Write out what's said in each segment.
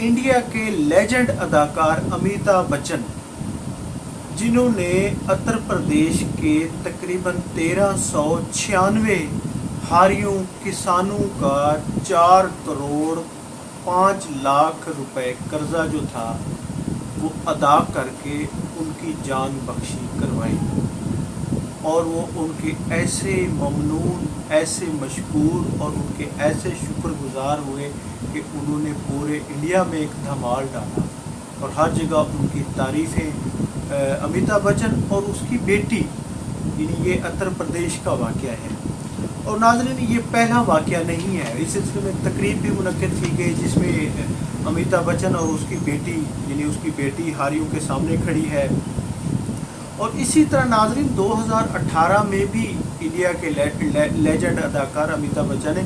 India के legend अदाकार अमिताभ बच्चन, जिन्होंने उत्तर प्रदेश के तकरीबन 1396 हारियों किसानों का 4 करोड़ 5 लाख रुपए कर्जा जो था वो अदा करके उनकी जान बख्शी करवाई, और वो उनके ऐसे ममनून, ऐसे मशकूर और उनके ऐसे शुक्रगुजार हुए कि उन्होंने पूरे इंडिया में एक धमाल डाला और हर जगह उनकी तारीफ़ें। अमिताभ बच्चन और उसकी बेटी, ये उत्तर प्रदेश का वाक़या है। और नाज़रीन, ये पहला वाक़या नहीं है, इस सिलसिले में तकरीब भी मुनक्किद की गई जिसमें अमिताभ बच्चन और उसकी बेटी, उसकी बेटी हारियों के सामने खड़ी है। और इसी तरह नाज़रीन 2018 में भी इंडिया के लेजेंड अदाकार अमिताभ बच्चन ने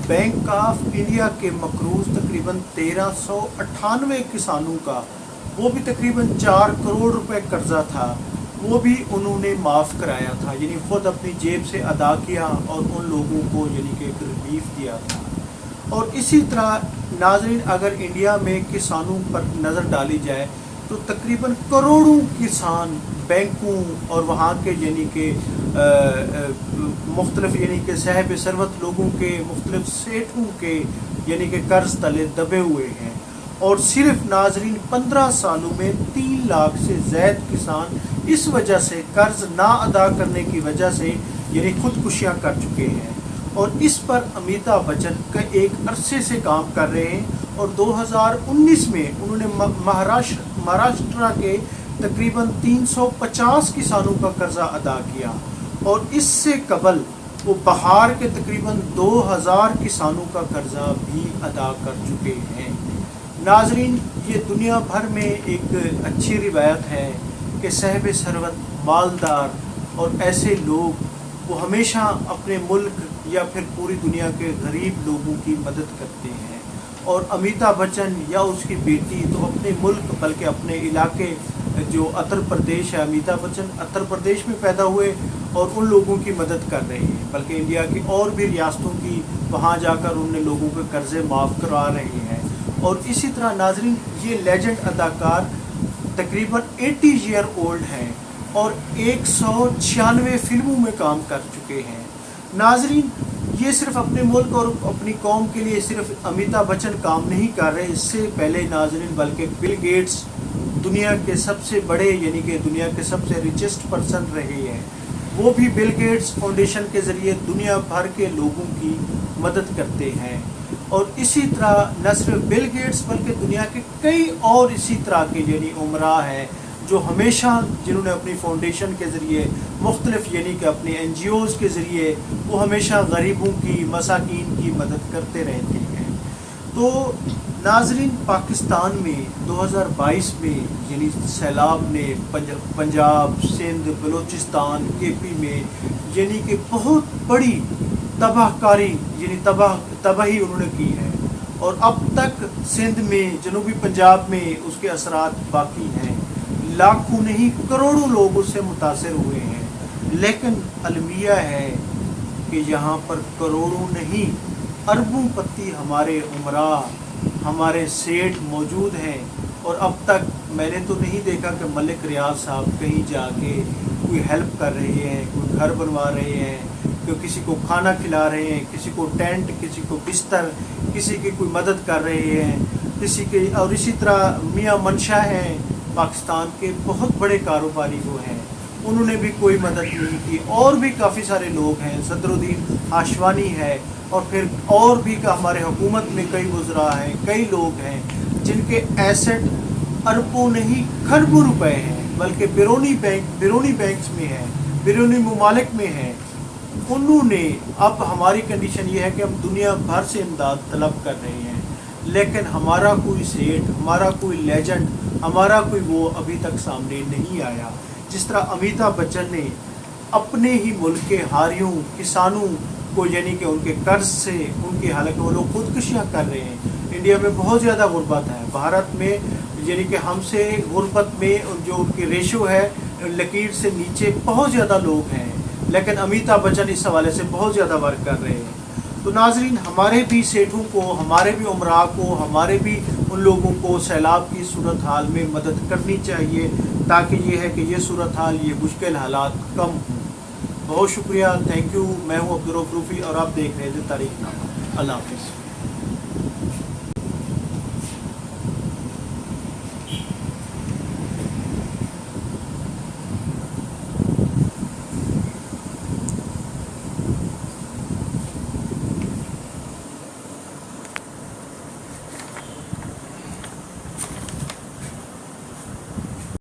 बैंक ऑफ इंडिया के मकरूज़ तकरीबन 1398 किसानों का, वो भी तकरीबन 4 करोड़ रुपए कर्जा था, वो भी उन्होंने माफ़ कराया था, ख़ुद अपनी जेब से अदा किया और उन लोगों को कि एक रिलीफ दिया था। और इसी तरह नाज़रीन, अगर इंडिया में किसानों पर नज़र डाली जाए तो तकरीबन करोड़ों किसान बैंकों और वहाँ के मुख्तलिफ के साहिब सरवत लोगों के, मुख्तलिफ सेठों के कर्ज तले दबे हुए हैं। और सिर्फ नाज़रीन 15 सालों में 3 लाख से ज़ायद किसान इस वजह से कर्ज ना अदा करने की वजह से खुदकुशियाँ कर चुके हैं। और इस पर अमिताभ बच्चन का एक अरसे से काम कर रहे हैं और 2019 में उन्होंने महाराष्ट्र के तकरीबन 350 किसानों का कर्जा अदा किया, और इससे कबल वो बिहार के तकरीबन 2000 किसानों का कर्जा भी अदा कर चुके हैं। नाज़रीन, ये दुनिया भर में एक अच्छी रिवायत है कि साहिब सरवत, मालदार और ऐसे लोग वो हमेशा अपने मुल्क या फिर पूरी दुनिया के गरीब लोगों की मदद करते हैं। और अमिताभ बच्चन या उसकी बेटी तो अपने मुल्क बल्कि अपने इलाके जो उत्तर प्रदेश है, अमिताभ बच्चन उत्तर प्रदेश में पैदा हुए और उन लोगों की मदद कर रहे हैं, बल्कि इंडिया की और भी रियासतों की वहाँ जाकर उन्हें लोगों के कर्जे माफ़ करवा रहे हैं। और इसी तरह नाज़रीन, ये लेजेंड अदाकार तकरीबन 80 ईयर ओल्ड हैं और 196 फिल्मों में काम कर चुके हैं। नाज़रीन, ये सिर्फ अपने मुल्क और अपनी कौम के लिए सिर्फ अमिताभ बच्चन काम नहीं कर रहे, इससे पहले नाज़रीन बल्कि बिल गेट्स दुनिया के सबसे बड़े कि दुनिया के सबसे रिचेस्ट पर्सन रहे हैं। वो भी बिल गेट्स फाउंडेशन के ज़रिए दुनिया भर के लोगों की मदद करते हैं। और इसी तरह न सिर्फ बिल गेट्स बल्कि दुनिया के कई और इसी तरह के उमरा हैं जो हमेशा जिन्होंने अपनी फाउंडेशन के ज़रिए मुख्तलिफ कि अपने NGOs के ज़रिए वो हमेशा गरीबों की, मसाकीन की मदद करते रहते हैं। तो नाज़रीन, पाकिस्तान में 2022 में सैलाब ने पंजाब, सिंध, बलूचिस्तान, KP में कि बहुत बड़ी तबाहकारी तबाही उन्होंने की है। और अब तक सिंध में, जनूबी पंजाब में उसके असरात बाकी हैं। लाखों नहीं करोड़ों लोग उससे मुतासर हुए हैं, लेकिन अलमिया है कि यहाँ पर करोड़ों नहीं अरबों पति हमारे उमरा, हमारे सेठ मौजूद हैं। और अब तक मैंने तो नहीं देखा कि मलिक रियाज साहब कहीं जाके कोई हेल्प कर रहे हैं, कोई घर बनवा रहे हैं, कि किसी को खाना खिला रहे हैं, किसी को टेंट, किसी को बिस्तर, किसी की कोई मदद कर रहे हैं, किसी के। और इसी तरह मियाँ मंशा हैं, पाकिस्तान के बहुत बड़े कारोबारी वो हैं, उन्होंने भी कोई मदद नहीं की। और भी काफ़ी सारे लोग हैं, सदरुद्दीन आशवानी है, और फिर और भी हमारे हुकूमत में कई वज़रा हैं, कई लोग हैं जिनके एसेट अरबों नहीं खरबों रुपए हैं, बल्कि बैरूनी बैंक्स में हैं, बैरूनी ममालिक में हैं। उन्होंने, अब हमारी कंडीशन ये है कि हम दुनिया भर से इमदाद तलब कर रहे हैं, लेकिन हमारा कोई सेठ, हमारा कोई लेजेंड, हमारा कोई वो अभी तक सामने नहीं आया। जिस तरह अमिताभ बच्चन ने अपने ही मुल्क के हारियों किसानों को कि उनके कर्ज से उनकी, हालांकि वो लोग खुदकुशियाँ कर रहे हैं। इंडिया में बहुत ज़्यादा गुर्बत है, भारत में कि हमसे गुर्बत में जो उनकी रेशो है लकीर से नीचे बहुत ज़्यादा लोग हैं, लेकिन अमिताभ बच्चन इस हवाले से बहुत ज़्यादा वर्क कर रहे हैं। تو ناظرین ہمارے بھی سیٹھوں کو، ہمارے بھی عمراء کو، ہمارے بھی ان لوگوں کو سیلاب کی صورتحال میں مدد کرنی چاہیے، تاکہ یہ ہے کہ یہ صورتحال، یہ مشکل حالات کم ہوں۔ بہت شکریہ، تھینک یو۔ میں ہوں عبدالرؤف روفی اور آپ دیکھ رہے تھے تاریخ نامہ۔ اللہ حافظ۔